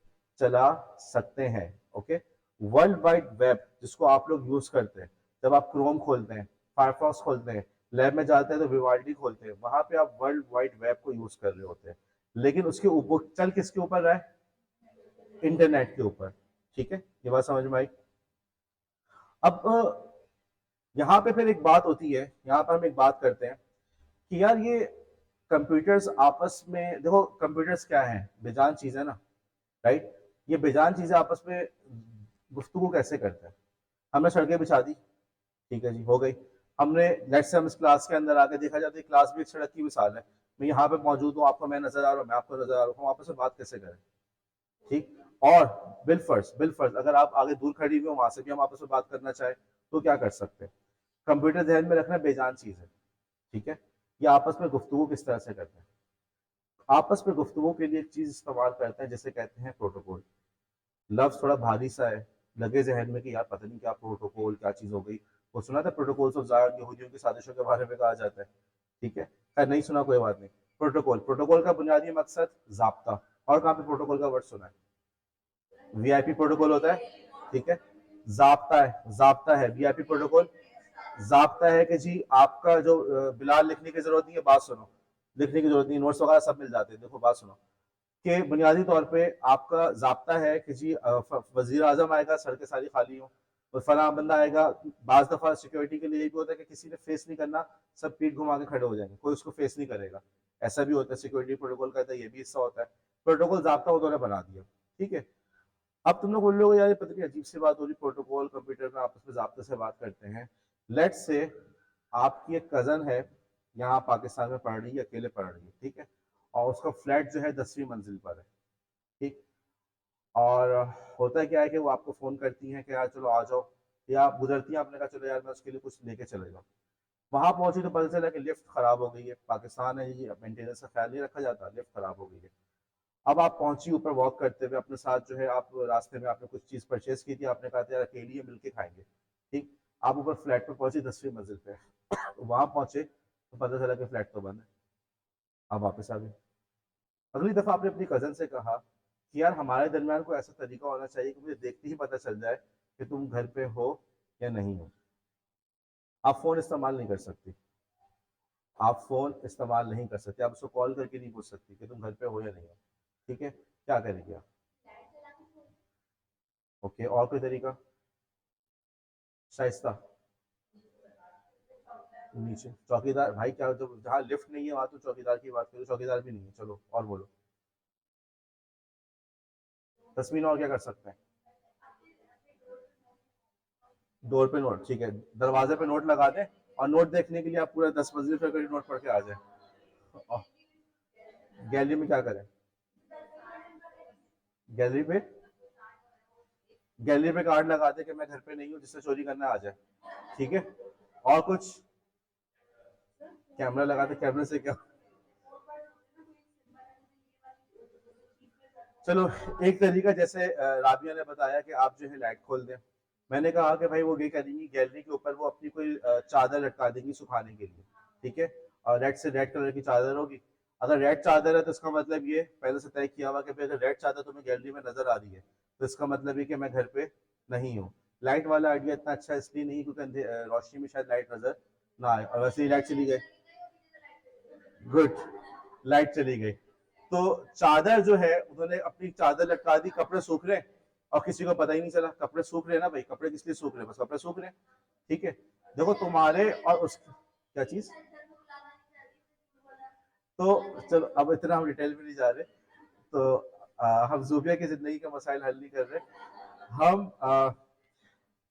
चला सकते हैं। ओके, वर्ल्ड वाइड वेब जिसको आप लोग यूज करते हैं, जब आप क्रोम खोलते हैं, फायरफॉक्स खोलते हैं, लैब में जाते हैं तो विवाल्डी खोलते हैं, वहां पे आप वर्ल्ड वाइड वेब को यूज कर रहे होते हैं। लेकिन उसके ऊपर चल किसके ऊपर रहा है? इंटरनेट के ऊपर। ठीक है, ये बात समझ में आई। अब यहाँ पे फिर एक बात होती है, यहाँ पर हम एक बात करते हैं कि यार ये कंप्यूटर्स आपस में, देखो कंप्यूटर्स क्या है, बेजान चीज है ना, राइट। ये बेजान चीजें आपस में गुफ्तगू कैसे करते हैं? हमने सड़कें बिछा दी, ठीक है जी, हो गई। हमने लेट्स से हम इस क्लास के अंदर आके, देखा जाता है क्लास भी एक सड़क की मिसाल है। मैं यहाँ पे मौजूद हूँ, आपको मैं नजर आ रहा हूँ, मैं आपको नजर आ रहा हूँ, हम आपस में बात कैसे करें? ठीक। और बिल फर्ज अगर आप आगे दूर खड़ी हुई हो, वहां से भी हम आपस में बात करना चाहे तो क्या कर सकते हैं? कंप्यूटर ध्यान में रखना बेजान चीज है। ठीक है, ये आपस में गुफ्तगू किस तरह से करते हैं? आपस में गुफ्तगू के लिए एक चीज इस्तेमाल करते हैं जिसे कहते हैं प्रोटोकॉल। लफ्ज थोड़ा भारी सा है, लगे जहन में कि यार पता नहीं क्या प्रोटोकॉल, क्या चीज हो गई। वो सुना था प्रोटोकॉल्स ऑफ जायन, यहूदियों की साजिशों के बारे में कहा जाता है। ठीक है, खैर नहीं सुना कोई बात नहीं। प्रोटोकॉल, प्रोटोकॉल का बुनियादी मकसद जाब्ता। और कहाँ पे प्रोटोकॉल का वर्ड सुना है? वीआईपी प्रोटोकॉल होता है, ठीक है। जाब्ता है, जाब्ता है वीआईपी प्रोटोकॉल। जाब्ता है कि जी आपका जो बिलाल लिखने की जरूरत नहीं है, बात सुनो, लिखने की जरूरत नहीं, नोट्स वगैरह सब मिल जाते हैं, देखो बात सुनो। कि बुनियादी तौर पे आपका जाब्ता है कि जी वजीर आजम आएगा, सड़कें सारी खाली हों, और फला बंदा आएगा। बाज दफा सिक्योरिटी के लिए भी होता है कि किसी ने फेस नहीं करना, सब पीठ घुमा के खड़े हो जाएंगे, कोई उसको फेस नहीं करेगा। ऐसा भी होता है, सिक्योरिटी प्रोटोकॉल का ये भी हिस्सा होता है। प्रोटोकॉल जाब्ता उन्होंने बना दिया, ठीक है। अब तुम लोग बोल रहे हो यार पता नहीं अजीब सी बात हो रही, प्रोटोकॉल कंप्यूटर में आपस में ज़ाब्ते से बात करते हैं। लेट्स से आपकी एक कज़न है, यहाँ पाकिस्तान में पढ़ रही है, अकेले पढ़ रही है, ठीक है। और उसका फ्लैट जो है 10वीं मंजिल पर है, ठीक। और होता क्या है कि वो आपको फ़ोन करती हैं कि यार चलो आ जाओ, या आप गुजरती हैं, आपने कहा चलो यार मैं उसके लिए कुछ लेके चले जाऊँ। वहाँ पहुंची तो पता चला कि लिफ्ट खराब हो गई है। पाकिस्तान है ये, मेंटेनेंस का ख्याल नहीं रखा जाता, लिफ्ट खराब हो गई है। अब आप पहुंची ऊपर वॉक करते हुए, अपने साथ जो है आप रास्ते में आपने कुछ चीज परचेज की थी, आपने कहा था यार अकेली है मिलके खाएंगे, ठीक। आप ऊपर फ्लैट पे पहुंचे 10वीं मंजिल पे, वहां पहुंचे तो पता चला कि फ्लैट तो बंद है। आप वापस आ गए। अगली दफा आपने अपनी कजन से कहा कि यार हमारे दरमियान कोई ऐसा तरीका होना चाहिए कि मुझे देखते ही पता चल जाए कि तुम घर पे हो या नहीं हो। आप फोन इस्तेमाल नहीं कर सकती, आप फोन इस्तेमाल नहीं कर सकते, आप उसको कॉल करके नहीं पूछ सकती कि तुम घर पे हो या नहीं हो, ठीक है। क्या करेंगे आप? ओके, और कोई तरीका? शाइस्ता, नीचे चौकीदार, भाई क्या जब जहाँ लिफ्ट नहीं है वहां तो चौकीदार की बात करो, चौकीदार भी नहीं है, चलो और बोलो। तस्मीन और क्या कर सकते हैं? डोर पे नोट, ठीक है, दरवाजे पे नोट लगा दें, और नोट देखने के लिए आप पूरा 10 मंजिल पे करीब नोट पढ़ के आ जाए। गैलरी में क्या करें? गैलरी पे, गैलरी पे कार्ड लगा दे कि मैं घर पे नहीं हूँ, जिससे चोरी करना आ जाए, ठीक है। और कुछ? कैमरा लगा दे, कैमरे से क्या? चलो, एक तरीका जैसे राबिया ने बताया कि आप जो है लाइट खोल दें। मैंने कहा कि भाई वो ये करेंगी, गैलरी के ऊपर वो अपनी कोई चादर लटका देंगी सुखाने के लिए, ठीक है। और रेड से रेड कलर की चादर होगी। अगर रेड चादर है तो इसका मतलब ये पहले से तय किया हुआ कि भाई अगर रेड चादर तुम्हें गैलरी में नजर आ रही है तो इसका मतलब ये कि मैं घर पे नहीं हूँ। लाइट वाला आइडिया इतना अच्छा इसलिए नहीं क्योंकि रोशनी में शायद लाइट नजर ना आए, और वैसे ही लाइट चली गई। गुड, लाइट चली गई। तो चादर जो है उन्होंने अपनी चादर लटका दी, कपड़े सूख रहे, और किसी को पता ही नहीं चला, कपड़े सूख रहे हैं ना भाई, कपड़े किस लिए सूख रहे हैं, बस कपड़े सूख रहे हैं, ठीक है। देखो तुम्हारे और उस क्या चीज, तो चलो अब इतना हम डिटेल में नहीं जा रहे, तो हम जूबिया की जिंदगी के मसाइल हल नहीं कर रहे, हम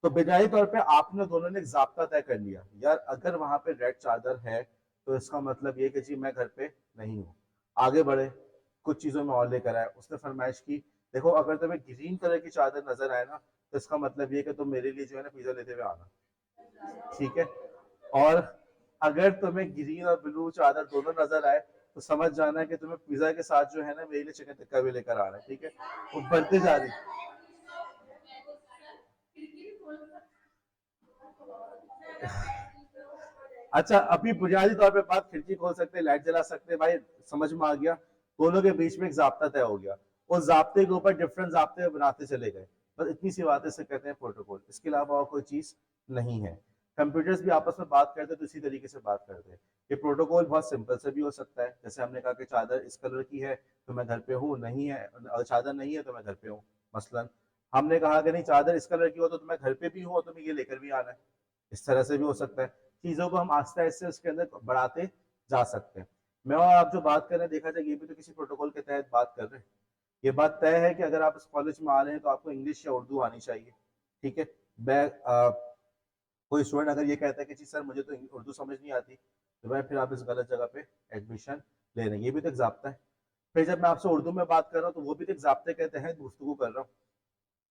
तो बुनियादी तौर पे आपने दोनों ने एक जाब्ता तय कर लिया, यार अगर वहां पे रेड चादर है तो इसका मतलब ये कि जी मैं घर पे नहीं हूँ। आगे बढ़े, कुछ चीजों में और लेकर आए, उसने फरमाइश की देखो अगर तुम्हें ग्रीन कलर की चादर नजर आए ना तो इसका मतलब ये कि तुम मेरे लिए जो है ना पिज्जा लेते हुए आना, ठीक है। और अगर तुम्हें ग्रीन और ब्लू चादर दोनों नजर आए तो समझ जाना है कि तुम्हें पिज्जा के साथ जो है ना मेरे लिए चिकन टिक्का भी लेकर आना है, ठीक है। वो बढ़ते जा रही, अच्छा अभी बुनियादी तौर पे बात, खिड़की खोल सकते हैं, लाइट जला सकते हैं, भाई समझ में आ गया, दोनों के बीच में एक जाब्ता तय हो गया, उस जाब्ते के ऊपर डिफरेंट जाब्ते बनाते चले गए, बस इतनी सी बातें से कहते हैं प्रोटोकॉल, इसके अलावा और कोई चीज नहीं है। कंप्यूटर्स भी आपस में बात करते हैं तो इसी तरीके से बात करते हैं। ये प्रोटोकॉल बहुत सिंपल से भी हो सकता है, जैसे हमने कहा कि चादर इस कलर की है तो मैं घर पे हूँ, नहीं है और चादर नहीं है तो मैं घर पे हूँ, मसलन हमने कहा कि नहीं चादर इस कलर की हो तो मैं घर पे भी हूँ और तुम्हें ये लेकर भी आना है, इस तरह से भी हो सकता है। चीजों को हम आस्ते आस्ते उसके अंदर बढ़ाते जा सकते हैं। मैं और आप जो बात कर रहे हैं देखा जाए ये भी तो किसी प्रोटोकॉल के तहत बात कर रहे हैं। ये बात तय है कि अगर आप इस कॉलेज में आ रहे हैं तो आपको इंग्लिश या उर्दू आनी चाहिए, ठीक है। मैं कोई स्टूडेंट अगर ये कहता है कि जी सर मुझे तो उर्दू समझ नहीं आती, तो भाई फिर आप इस गलत जगह पे एडमिशन ले रहे हैं, ये भी तो एक जाब्ता है। फिर जब मैं आपसे उर्दू में बात कर रहा हूँ तो वो भी तो एक जाब्ते के तहत गुफ्तगू कर रहा हूँ,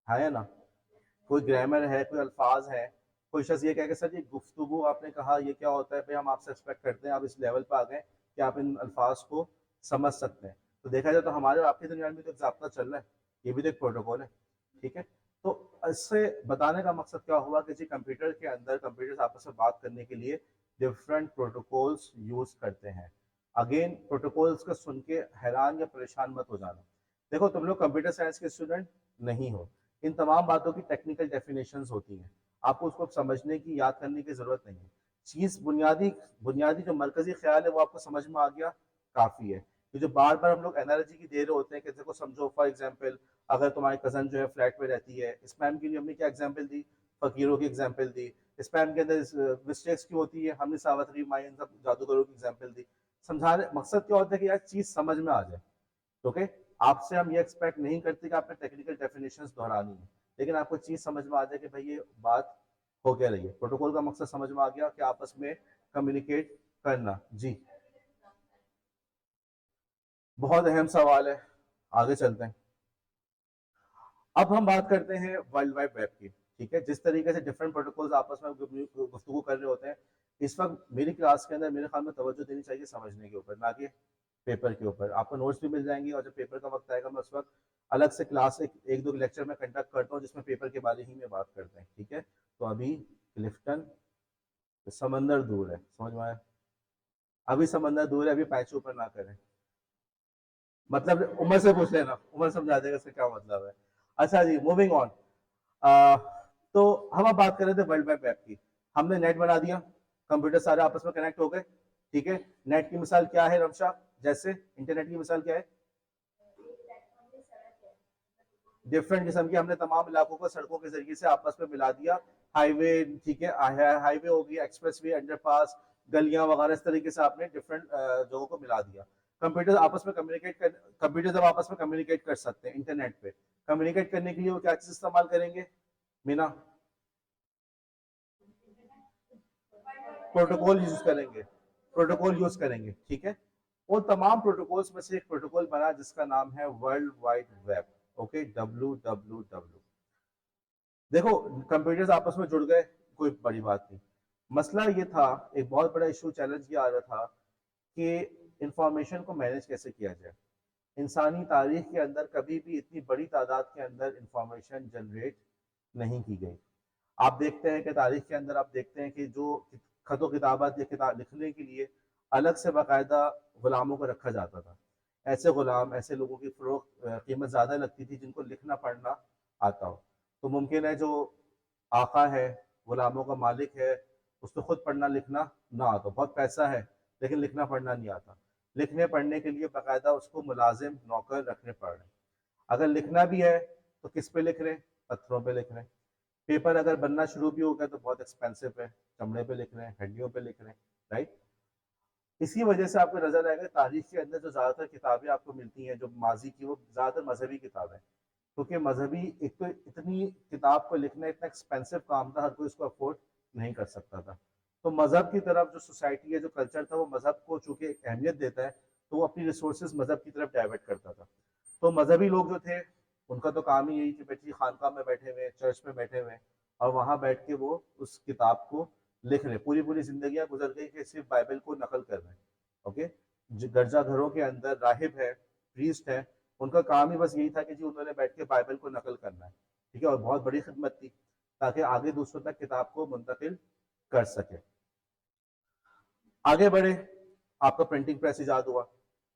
है ना। कोई ग्रामर है, कोई अल्फाज है, कोई शख्स ये कह के सर ये गुफ्तगू आपने कहा ये क्या होता है, भाई हम आपसे एक्सपेक्ट करते हैं आप इस लेवल पर आ गए कि आप इन अल्फाज को समझ सकते हैं, तो देखा जाए तो हमारे और आपके दरमियान भी तो एक ज़ाब्ता चल रहा है, ये भी तो एक प्रोटोकॉल है, ठीक है। तो इससे बताने का मकसद क्या हुआ कि जी कंप्यूटर के अंदर कंप्यूटर्स आपस में बात करने के लिए डिफरेंट प्रोटोकॉल्स यूज करते हैं। अगेन प्रोटोकॉल्स को सुन के हैरान या परेशान मत हो जाना, देखो तुम लोग कंप्यूटर साइंस के स्टूडेंट नहीं हो, इन तमाम बातों की टेक्निकल डेफिनेशंस होती हैं, आपको उसको समझने की याद करने की जरूरत नहीं है। चीज बुनियादी बुनियादी जो मरकजी ख्याल है वो आपको समझ में आ गया, काफी है। ये जो बार बार हम लोग एनालॉजी की दे रहे होते हैं कि देखो समझो फॉर एग्जांपल अगर तुम्हारी कजन जो है फ्लैट में रहती है, स्पैम के लिए हमने क्या एग्जांपल दी, फकीरों की एग्जांपल दी, स्पैम के अंदर मिस्टेक्स क्यों होती है हमने सावत्री माइन सब जादूगरों की एग्जांपल दी। समझाने मकसद क्या होता है कि यार चीज समझ में आ जाए, ओके। आपसे हम ये एक्सपेक्ट नहीं करते कि आपने टेक्निकल डेफिनेशंस दोहरानी है, लेकिन आपको चीज समझ में आ जाए कि भाई ये बात हो क्या रही है, प्रोटोकॉल का मकसद समझ में आ गया कि आपस में कम्युनिकेट करना। जी बहुत अहम सवाल है, आगे चलते हैं। अब हम बात करते हैं वर्ल्ड वाइड वेब की, ठीक है। जिस तरीके से डिफरेंट प्रोटोकॉल्स आपस में गुफ्तगू कर रहे होते हैं, इस वक्त मेरी क्लास के अंदर मेरे ख्याल में तवज्जो देनी चाहिए समझने के ऊपर, ना कि पेपर के ऊपर। आपको नोट्स भी मिल जाएंगे और जब पेपर का वक्त आएगा मैं उस वक्त अलग से क्लास एक दो लेक्चर में कंडक्ट करता हूँ जिसमें पेपर के बारे ही में बात करते हैं, ठीक है। तो अभी क्लिफ्टन समंदर दूर है, समझ में आया, अभी समंदर दूर है, अभी पैच ऊपर ना करें, मतलब उमर से पूछ लेना, उमर समझा देगा इसका क्या मतलब है। अच्छा जी मूविंग ऑन, तो हम अब बात कर रहे थे वर्ल्ड वाइड वेब की। हमने नेट बना दिया, कंप्यूटर सारे आपस में कनेक्ट हो गए, ठीक है। नेट की मिसाल क्या है रमशा, जैसे इंटरनेट की मिसाल क्या है, डिफरेंट किस्म की हमने तमाम इलाकों को सड़कों के जरिए से आपस में मिला दिया, हाईवे, ठीक है, हाईवे हो गई, एक्सप्रेस वे, अंडरपास, गलियां वगैरह, इस तरीके से आपने डिफरेंट जगहों को मिला दिया। कंप्यूटर आपस में कम्युनिकेट कर कंप्यूटर जब आपस में कम्युनिकेट कर सकते हैं इंटरनेट पे, कम्युनिकेट करने के लिए वो क्या चीज इस्तेमाल करेंगे मीना, प्रोटोकॉल यूज करेंगे, प्रोटोकॉल यूज करेंगे, ठीक है। उन तमाम प्रोटोकॉल्स में से एक प्रोटोकॉल बना जिसका नाम है world wide web, okay, WWW। देखो कंप्यूटर्स आपस में जुड़ गए, कोई बड़ी बात नहीं, मसला ये था, एक बहुत बड़ा इशू चैलेंज ये आ रहा था कि इंफॉर्मेशन को मैनेज कैसे किया जाए। इंसानी तारीख के अंदर कभी भी इतनी बड़ी तादाद के अंदर इंफॉर्मेशन जनरेट नहीं की गई। आप देखते हैं कि तारीख के अंदर आप देखते हैं कि जो खतो किताबत या किताब लिखने के लिए अलग से बाकायदा गुलामों को रखा जाता था, ऐसे गुलाम, ऐसे लोगों की फरोख्त कीमत ज़्यादा लगती थी जिनको लिखना पढ़ना आता हो। तो मुमकिन है जो आका है, गुलामों का मालिक है, उसको खुद पढ़ना लिखना ना आता, बहुत पैसा है लेकिन लिखना पढ़ना नहीं आता, लिखने पढ़ने के लिए बाकायदा उसको मुलाजिम नौकर रखने पड़ रहे हैं। अगर लिखना भी है तो किस पे लिख रहे हैं? पत्थरों पे लिख रहे हैं। पेपर अगर बनना शुरू भी हो गया तो बहुत एक्सपेंसिव है, चमड़े पे लिख रहे हैं, हड्डियों पे लिख रहे हैं, राइट। इसी वजह से आपको नजर आएगा तारीख के अंदर जो ज्यादातर किताबें आपको मिलती हैं जो माजी की, वो ज्यादातर मजहबी किताबें, क्योंकि मजहबी एक तो इतनी किताब को लिखना इतना एक्सपेंसिव काम था, हर कोई इसको अफोर्ड नहीं कर सकता था। तो मजहब की तरफ जो सोसाइटी है, जो कल्चर था, वो मजहब को चूंकि अहमियत देता है, तो वो अपनी रिसोर्सेज मजहब की तरफ डाइवर्ट करता था। तो मजहबी लोग जो थे, उनका तो काम ही यही कि बैठिए खानका में बैठे हुए, चर्च में बैठे हुए, और वहां बैठ के वो उस किताब को लिख रहे। पूरी पूरी जिंदगियां गुजर गई कि सिर्फ बाइबल को नकल कर रहे हैं। ओके। जो गिरजा घरों के अंदर राहिब है, प्रीस्ट है, उनका काम ही बस यही था कि जी उन्होंने बैठ के बाइबल को नकल करना है, ठीक है, और बहुत बड़ी खिदमत थी, ताकि आगे दूसरों तक किताब को मुंतकिल कर सके। आगे बढ़े, आपका प्रिंटिंग प्रेस इजाद हुआ।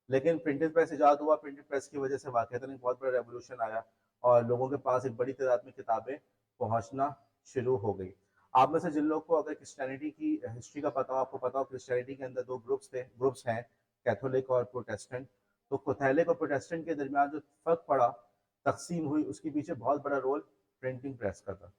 लेकिन प्रिंटिंग प्रेस इजाद हुआ, प्रिंटिंग प्रेस की वजह से वाकई बहुत बड़ा रेवोल्यूशन आया, और लोगों के पास एक बड़ी तादाद में किताबें पहुंचना शुरू हो गई। आप में से जिन लोग को अगर क्रिश्चियनिटी की हिस्ट्री का पता हो, आपको पता हो क्रिश्चियनिटी के अंदर दो ग्रुप्स हैं, कैथोलिक और प्रोटेस्टेंट। तो कैथोलिक और प्रोटेस्टेंट के दरमियान जो फर्क पड़ा, तकसीम हुई, उसके पीछे बहुत बड़ा रोल प्रिंटिंग प्रेस का था।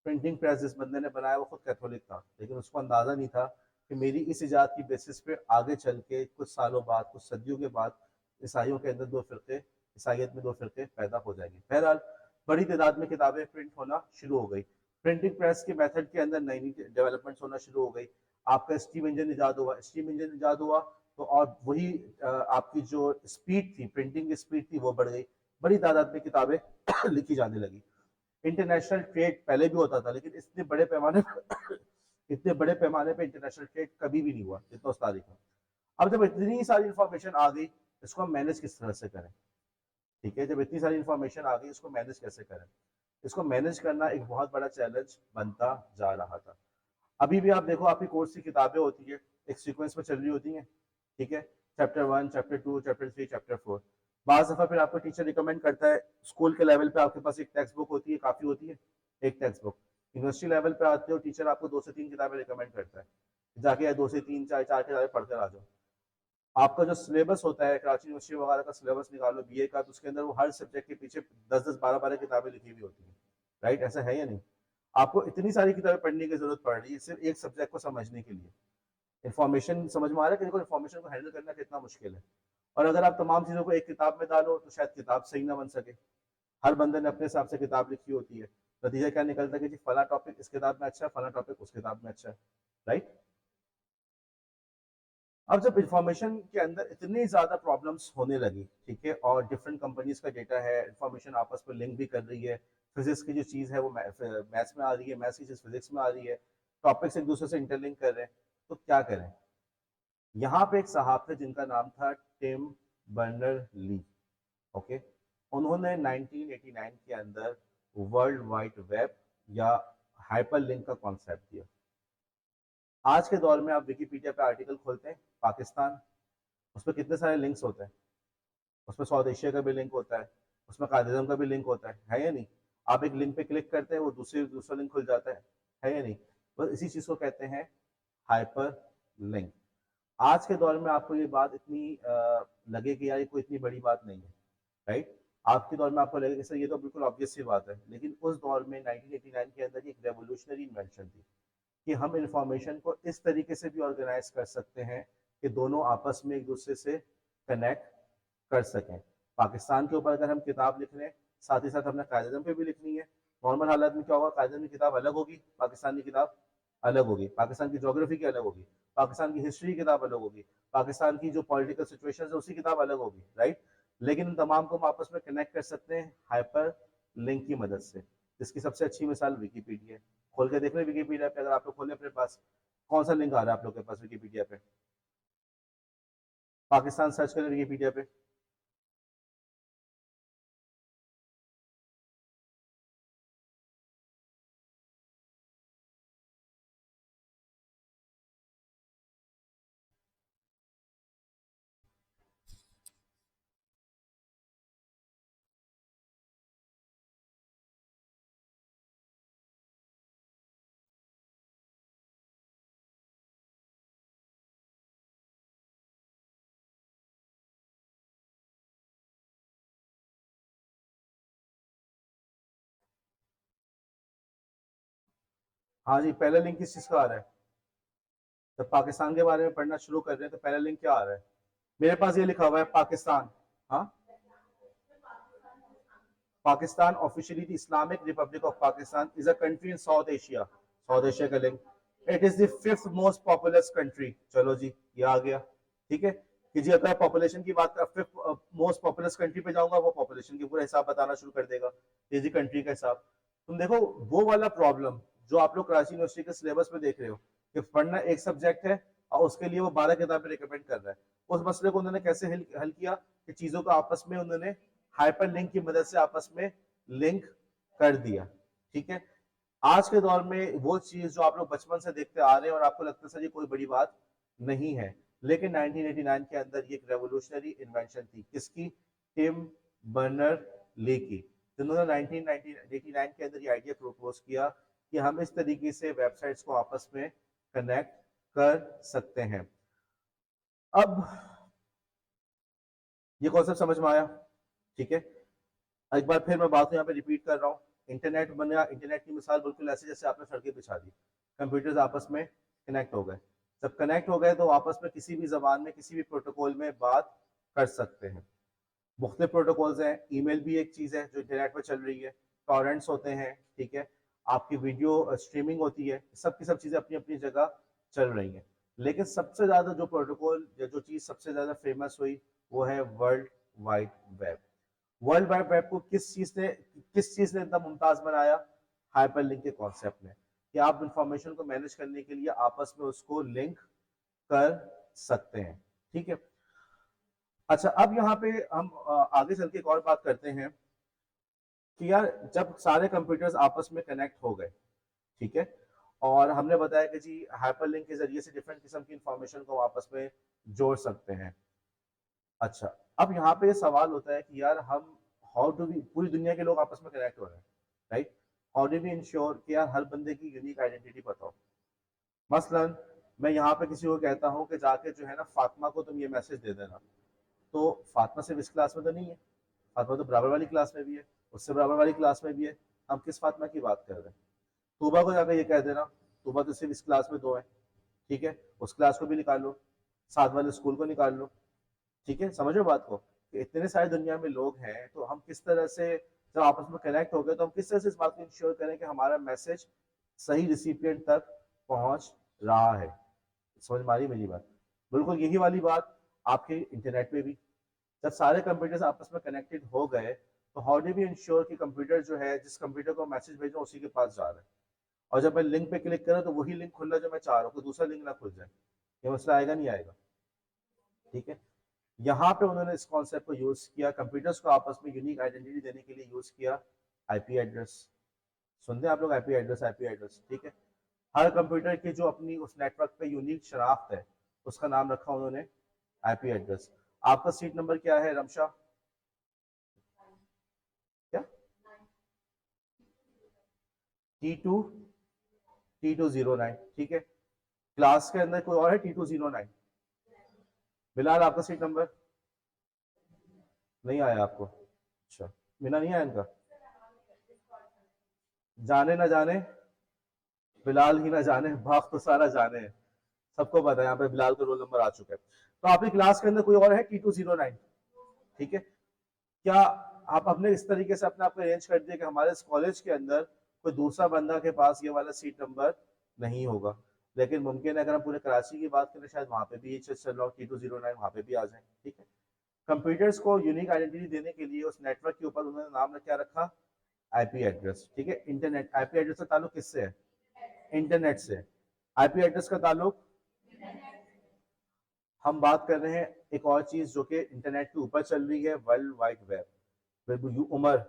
प्रिंटिंग प्रेस जिस बंदे ने बनाया वो खुद कैथोलिक था, लेकिन उसको अंदाजा नहीं था कि मेरी इस इजाद की बेसिस पे आगे चल के कुछ सालों बाद, कुछ सदियों के बाद, ईसाइयों के अंदर दो फिरके, ईसाइयत में दो फिरके पैदा हो जाएंगे। बहरहाल, बड़ी तादाद में किताबें प्रिंट होना शुरू हो गई। प्रिंटिंग प्रेस के मेथड के अंदर नई नई डेवलपमेंट्स होना शुरू हो गई। आपका स्टीम इंजन ईजाद हुआ, स्टीम इंजन ईजाद हुआ, तो और वही आपकी जो स्पीड थी, प्रिंटिंग की स्पीड थी, वो बढ़ गई। बड़ी तादाद में किताबें लिखी जाने लगी। इंटरनेशनल ट्रेड पहले भी होता था, लेकिन इतने बड़े पैमाने पर इतने बड़े पैमाने पे इंटरनेशनल ट्रेड कभी भी नहीं हुआ जितना उस तारीख में। अब जब इतनी सारी इंफॉर्मेशन आ गई, इसको हम मैनेज किस तरह से करें? ठीक है, जब इतनी सारी इंफॉर्मेशन आ गई, इसको मैनेज कैसे करें? इसको मैनेज करना एक बहुत बड़ा चैलेंज बनता जा रहा था। अभी भी आप देखो, आपकी कोर्स की किताबें होती है, एक सीक्वेंस में चल रही होती हैं, ठीक है, चैप्टर 1, चैप्टर 2, चैप्टर 3, चैप्टर 4। बाज दफा फिर आपको टीचर रिकमेंड करता है, स्कूल के लेवल पे आपके पास एक टेक्स्ट बुक होती है, काफी होती है, एक टेक्स्ट बुक। यूनिवर्सिटी लेवल पे आते हो, टीचर आपको 2 से 3 किताबें रिकमेंड करता है, जाके 2 से 3, 4 किताबें पढ़कर आ जाओ। आपका जो सिलेबस होता है, कराची यूनिवर्सिटी वगैरह का सिलेबस निकालो बीए का, तो उसके अंदर वो हर सब्जेक्ट के पीछे 10-10, 12-12 किताबें लिखी हुई होती हैं, राइट? ऐसा है या नहीं? आपको इतनी सारी किताबें पढ़ने की जरूरत पड़ रही है सिर्फ एक सब्जेक्ट को समझने के लिए। इन्फॉर्मेशन समझ में आ रहा है कि देखो इन्फॉर्मेशन को हैंडल करना कितना मुश्किल है। और अगर आप तमाम चीज़ों को एक किताब में डालो तो शायद किताब सही ना बन सके। हर बंदे ने अपने हिसाब से किताब लिखी होती है। नतीजा क्या निकलता है कि जी फला टॉपिक इस किताब में अच्छा है, फला टॉपिक उस किताब में अच्छा है, राइट? अब जब इंफॉर्मेशन के अंदर इतनी ज़्यादा प्रॉब्लम्स होने लगी, ठीक है, और डिफरेंट कंपनीज का डेटा है, इंफॉर्मेशन आपस में लिंक भी कर रही है, फिजिक्स की जो चीज़ है वो मैथ्स में आ रही है, मैथ्स की चीज़ फिजिक्स में आ रही है, टॉपिक्स एक दूसरे से इंटरलिंक कर रहे हैं, तो क्या करें? यहाँ पे एक साहब थे जिनका नाम था टिम बर्नर ली। ओके। उन्होंने 1989 के अंदर वर्ल्ड वाइड वेब या हाइपरलिंक का कॉन्सेप्ट दिया। आज के दौर में आप विकिपीडिया पे आर्टिकल खोलते हैं, पाकिस्तान, उसमें कितने सारे लिंक्स होते हैं, उसमें साउथ एशिया का भी लिंक होता है, उसमें कायदे का भी लिंक होता है या नहीं? आप एक लिंक पे क्लिक करते हैं, वो दूसरा लिंक खुल जाता है या नहीं? बस इसी चीज को कहते हैं हाइपर लिंक। आज के दौर में आपको ये बात इतनी लगे कि यार ये कोई इतनी बड़ी बात नहीं है, राइट? आज के दौर में आपको लगेगा कि सर ये तो बिल्कुल ऑब्वियस सी बात है, लेकिन उस दौर में 1989 के अंदर एक रेवोल्यूशनरी इन्वेंशन थी कि हम इंफॉर्मेशन को इस तरीके से भी ऑर्गेनाइज कर सकते हैं कि दोनों आपस में एक दूसरे से कनेक्ट कर सकें। पाकिस्तान के ऊपर अगर हम किताब लिख रहे हैं, साथ ही साथ हमने कायदे पे भी लिखनी है। नॉर्मल हालात में क्या होगा, कायदे की किताब अलग होगी, पाकिस्तान की किताब अलग होगी, पाकिस्तान की ज्योग्राफी की अलग होगी, पाकिस्तान की हिस्ट्री की किताब अलग होगी, पाकिस्तान की जो पॉलिटिकल सिचुएशन है उसकी किताब अलग होगी, राइट? लेकिन इन तमाम को हम आपस में कनेक्ट कर सकते हैं हाइपर लिंक की मदद से, जिसकी सबसे अच्छी मिसाल विकीपीडिया है। खोल के देख रहे विकीपीडिया पे, अगर आप लोग खोले अपने पास, कौन सा लिंक आ रहा है आप लोग के पास विकीपीडिया पे? पाकिस्तान सर्च करें विकीपीडिया पे। हाँ जी, पहला लिंक किस चीज़ का आ रहा है? जब पाकिस्तान के बारे में पढ़ना शुरू कर रहे हैं तो पहला लिंक क्या आ रहा है? मेरे पास ये लिखा हुआ है पाकिस्तान। हाँ, Pakistan officially the Islamic Republic of Pakistan is a country in South Asia. South Asia का link. It is the fifth most populous country. चलो जी, ये आ गया। ठीक है कि जी अगर पॉपुलेशन की बात कर, फिफ्थ मोस्ट पॉपुलस कंट्री पे जाऊंगा, वो पॉपुलेशन की पूरा हिसाब बताना शुरू कर देगा, इजी कंट्री का हिसाब। तुम देखो वो वाला प्रॉब्लम जो आप लोग कराची यूनिवर्सिटी के सिलेबस में देख रहे हो कि पढ़ना एक सब्जेक्ट है और उसके लिए वो 12 किताबें रिकमेंड कर रहा है, उस मसले को उन्होंने कैसे हल किया कि चीजों को आपस में उन्होंने हाइपर लिंक की मदद से आपस में लिंक कर दिया। ठीक है, आज के दौर में वो चीज जो आप लोग बचपन से देखते आ रहे हैं और आपको लगता है सर ये कोई बड़ी बात नहीं है, लेकिन 1989 के अंदर ये एक रेवोल्यूशनरी इन्वेंशन थी। किसकी? टिम बर्नर ली की, जिन्होंने 1989 के अंदर ये आइडिया प्रपोज किया कि हम इस तरीके से वेबसाइट्स को आपस में कनेक्ट कर सकते हैं। अब ये कॉन्सेप्ट समझ में आया? ठीक है, एक बार फिर मैं बात यहाँ पे रिपीट कर रहा हूँ। इंटरनेट बना, इंटरनेट की मिसाल बिल्कुल ऐसे जैसे आपने सड़कें बिछा दी, कंप्यूटर्स आपस में कनेक्ट हो गए। जब कनेक्ट हो गए तो आपस में किसी भी जबान में किसी भी प्रोटोकॉल में बात कर सकते हैं। मुख्तलिफ प्रोटोकॉल्स हैं, ईमेल भी एक चीज़ है जो इंटरनेट पर चल रही है, टॉरेंट्स होते हैं, ठीक है, आपकी वीडियो स्ट्रीमिंग होती है, सब की सब चीज़ें अपनी अपनी जगह चल रही हैं। लेकिन सबसे ज़्यादा जो प्रोटोकॉल या जो चीज़ सबसे ज़्यादा फेमस हुई वो है world wide web. World wide web को किस चीज ने इतना मुमताज बनाया? हाइपरलिंक के कॉन्सेप्ट ने, कि आप इंफॉर्मेशन को मैनेज करने के लिए आपस में उसको लिंक कर सकते हैं। ठीक है, अच्छा अब यहाँ पे हम आगे चल के एक और बात करते हैं कि यार जब सारे कंप्यूटर्स आपस में कनेक्ट हो गए, ठीक है, और हमने बताया कि जी हाइपरलिंक के जरिए से डिफरेंट किस्म की इंफॉर्मेशन को आपस में जोड़ सकते हैं। अच्छा, अब यहाँ पे सवाल होता है कि यार हम हाउ डू वी, पूरी दुनिया के लोग आपस में कनेक्ट हो रहे हैं, right, how do we ensure कि यार हर बंदे की यूनिक आइडेंटिटी पता हो? मसलन मैं यहाँ पे किसी को कहता हूँ कि जाके जो है ना फातिमा को तुम ये मैसेज दे देना, तो फातिमा सिर्फ इस क्लास में तो नहीं है, फातिमा तो बराबर वाली क्लास में भी है, उससे बराबर वाली क्लास में भी है। हम किस फातिमा की बात कर रहे हैं? तूबा को जाकर ये कह देना, तूबा तो सिर्फ इस क्लास में दो है, ठीक है, उस क्लास को भी निकाल लो, साथ वाले स्कूल को निकाल लो। ठीक है, समझो बात को कि इतने सारी दुनिया में लोग हैं, तो हम किस तरह से जब आपस में कनेक्ट हो गए तो हम किस तरह से इस बात को इंश्योर करें कि हमारा मैसेज सही रिसिपिएंट तक पहुंच रहा है? समझ में आ रही मेरी बात? बिल्कुल यही वाली बात आपके इंटरनेट पे भी, जब सारे कंप्यूटर्स आपस में कनेक्टेड हो गए तो हाउ डू वी इंश्योर कि कंप्यूटर जो है, जिस कंप्यूटर को मैसेज भेजना उसी के पास जा रहा है, और जब मैं लिंक पे क्लिक करूँ तो वही लिंक खुल रहा है जो मैं चाह रहा हूँ, कोई दूसरा लिंक ना खुल जाए। ये मसला आएगा नहीं आएगा? ठीक है, यहाँ पे उन्होंने इस कॉन्सेप्ट को यूज किया, कंप्यूटर्स को आपस में यूनिक आइडेंटिटी देने के लिए यूज किया आईपी एड्रेस। सुनते हैं आप लोग आईपी एड्रेस? आईपी एड्रेस, ठीक है, हर कंप्यूटर की जो अपनी उस नेटवर्क पे यूनिक शनाख्त है उसका नाम रखा उन्होंने आईपी एड्रेस। आपका सीट नंबर क्या है रमशा? क्या? T2 T209, ठीक है, क्लास के अंदर कोई और है T209? बिलाल आपका सीट नंबर नहीं आया आपको? अच्छा, बिना नहीं आया इनका, जाने ना जाने, बिलाल ही ना जाने, भाग तो सारा जाने है, सबको पता है यहाँ पे बिलाल का रोल नंबर आ चुका है। तो आपकी क्लास के अंदर कोई और है T209? ठीक है, क्या आप अपने इस तरीके से अपने आप को अरेंज कर दिए कि हमारे इस कॉलेज के अंदर कोई दूसरा बंदा के पास ये वाला सीट नंबर नहीं होगा? लेकिन मुमकिन है अगर हम पूरे कराची की बात करें, शायद वहां पे भी ये चीज चल रहा हो, T209 वहां पे भी आ जाए। ठीक है, कंप्यूटर्स को यूनिक आइडेंटिटी देने के लिए उस नेटवर्क के ऊपर उन्होंने नाम क्या रखा? IP address. ठीक है, इंटरनेट, आईपी एड्रेस का ताल्लुक किससे है? इंटरनेट से। आईपी एड्रेस का ताल्लुक, हम बात कर रहे हैं एक और चीज जो कि इंटरनेट के ऊपर चल रही है, वर्ल्ड वाइड वेब। उमर,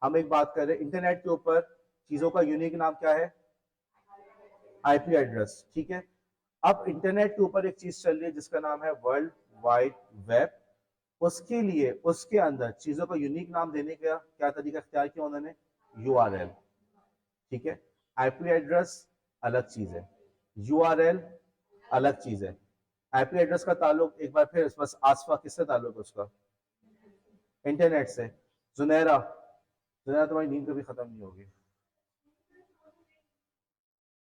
हम एक बात कर रहे हैं इंटरनेट के ऊपर चीजों का यूनिक नाम क्या है? IP address. ठीक है, अब इंटरनेट के ऊपर एक चीज चल रही है जिसका नाम है वर्ल्ड वाइड वेब। उसके लिए उसके अंदर चीजों को यूनिक नाम देने का क्या तरीका इख्तियार किया उन्होंने? यूआरएल। ठीक है, आईपी एड्रेस अलग चीज है, यूआरएल अलग चीज है। आईपी एड्रेस का ताल्लुक एक बार फिर बस आसफा किससे ताल्लुक है उसका? इंटरनेट से। जुनैरा, जुनैरा तुम्हारी नींद कभी खत्म नहीं होगी।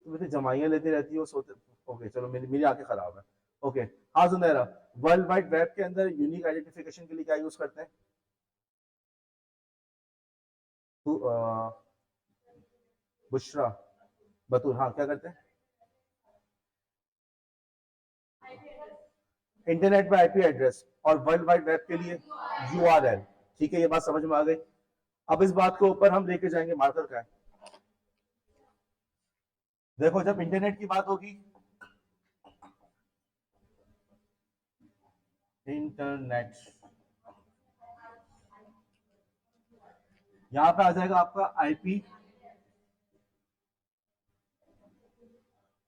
तुम इतनी जमाइयां लेती रहती हो, सोते। ओके चलो, मेरी मेरी आंखें खराब है। ओके। हाँ जुनैरा, वर्ल्ड वाइड वेब के अंदर यूनिक आइडेंटिफिकेशन के लिए क्या यूज करते हैं? तू बुशरा, बतूल, हाँ क्या करते हैं? इंटरनेट पे आईपी एड्रेस, और वर्ल्ड वाइड वेब के लिए यूआरएल। ठीक है, ये बात समझ में आ गई। अब इस बात को ऊपर हम लेके जाएंगे, मार्कर का है। देखो जब इंटरनेट की बात होगी, इंटरनेट, यहां पे आ जाएगा आपका आईपी।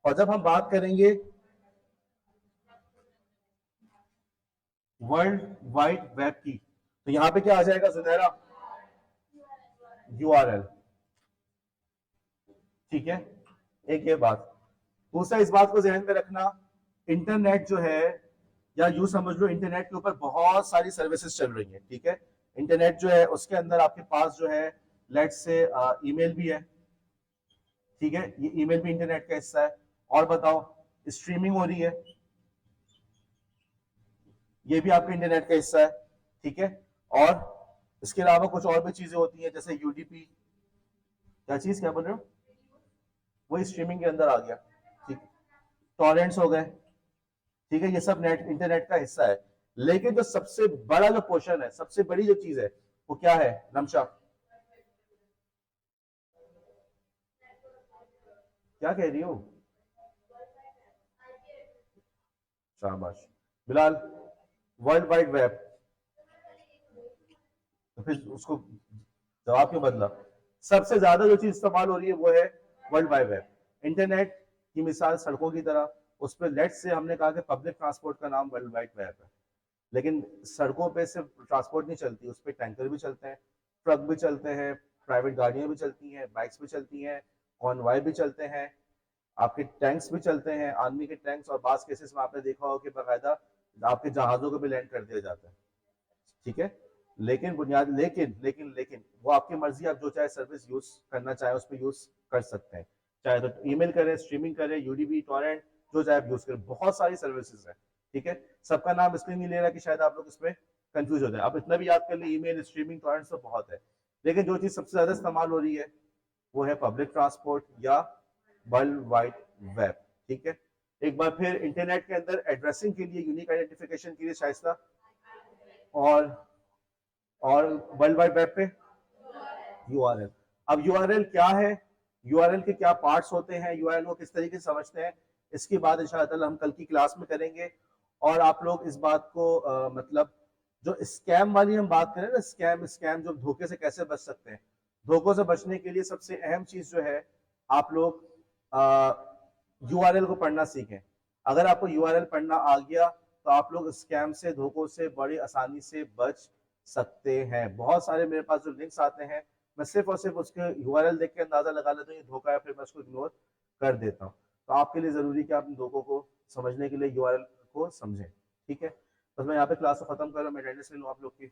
और जब हम बात करेंगे वर्ल्ड वाइड वेब की, तो यहां पे क्या आ जाएगा जुनैरा? यूआरएल। ठीक है, एक ये बात। दूसरा, इस बात को ध्यान में रखना, इंटरनेट जो है, या यूं समझ लो इंटरनेट के ऊपर बहुत सारी सर्विसेज चल रही है। ठीक है, इंटरनेट जो है उसके अंदर आपके पास जो है, लेट से ईमेल भी है। ठीक है, ये ईमेल भी इंटरनेट का हिस्सा है। और बताओ, स्ट्रीमिंग हो रही है, ये भी आपके इंटरनेट का हिस्सा है। ठीक है, और इसके अलावा कुछ और भी चीजें होती हैं, जैसे यूडीपी। क्या चीज, क्या बोल रहे हो? वही स्ट्रीमिंग के अंदर आ गया। ठीक, टॉरेंट्स हो गए। ठीक है, ये सब नेट इंटरनेट का हिस्सा है। लेकिन जो सबसे बड़ा जो पोर्शन है, सबसे बड़ी जो चीज है, वो क्या है रमशा? क्या कह रही हो? शाबाश। Bilal, world wide web. तो फिर उसको जवाब क्यों बदला? सबसे ज्यादा जो चीज इस्तेमाल हो रही है वो है वर्ल्ड वाइड वेब। इंटरनेट की मिसाल सड़कों की तरह, उस पर लेट से हमने कहा कि पब्लिक ट्रांसपोर्ट का नाम वर्ल्ड वाइड वेब है। लेकिन सड़कों पे सिर्फ ट्रांसपोर्ट नहीं चलती, उस पर टैंकर भी चलते हैं, ट्रक भी चलते हैं, प्राइवेट गाड़ियां भी चलती हैं, बाइक्स भी चलती हैं, कॉन्वॉय भी चलते हैं, आपके टैंक्स भी चलते हैं, आर्मी के टैंक्स, और बास केसेस में आपने देखा हो कि बाकायदा आपके जहाजों को भी लैंड कर दिया जाता है। ठीक है, लेकिन बुनियाद, लेकिन वो आपकी मर्जी, आप जो चाहे सर्विस यूज करना चाहे उस पर यूज कर सकते हैं। चाहे तो ईमेल करें, स्ट्रीमिंग करें, यूडीबी, टॉरेंट, जो चाहे आप यूज करें, बहुत सारी सर्विसेज है। ठीक है, सबका नाम इसलिए नहीं ले रहा कि शायद आप लोग इसमें कंफ्यूज हो जाए। आप इतना भी याद कर ली, ईमेल, स्ट्रीमिंग, टॉरेंट सब बहुत है। लेकिन जो चीज सबसे ज्यादा इस्तेमाल हो रही है वो है पब्लिक ट्रांसपोर्ट या वर्ल्ड वाइड वेब। ठीक है, एक बार फिर इंटरनेट के अंदर एड्रेसिंग के लिए, यूनिक आइडेंटिफिकेशन के लिए शाइस्ता, और और वर्ल्ड वाइड वेब पे यूआरएल। अब यूआरएल क्या है, यूआरएल के क्या पार्ट्स होते हैं, यूआरएल को किस तरीके से समझते हैं, इसकी बात इंशाअल्लाह हम कल की क्लास में करेंगे। और आप लोग इस बात को मतलब जो स्कैम वाली हम बात करें ना, स्कैम स्कैम जो धोखे से कैसे बच सकते हैं, धोखों से बचने के लिए सबसे अहम चीज जो है, आप लोग यूआरएल को पढ़ना सीखें। अगर आपको यूआरएल पढ़ना आ गया तो आप लोग स्कैम से, धोखों से बड़ी आसानी से बच सकते हैं। बहुत सारे मेरे पास जो लिंक्स आते हैं, मैं सिर्फ और सिर्फ उसके यूआरएल देख के अंदाजा लगा लेता हूँ ये धोखा है, फिर मैं उसको इग्नोर कर देता हूँ। तो आपके लिए जरूरी कि आप इन धोखों को समझने के लिए यूआरएल को समझें। ठीक है, बस मैं यहाँ पे क्लास को खत्म कर रहा हूँ, मैं अटेंडेंस ले लूँ आप लोग की।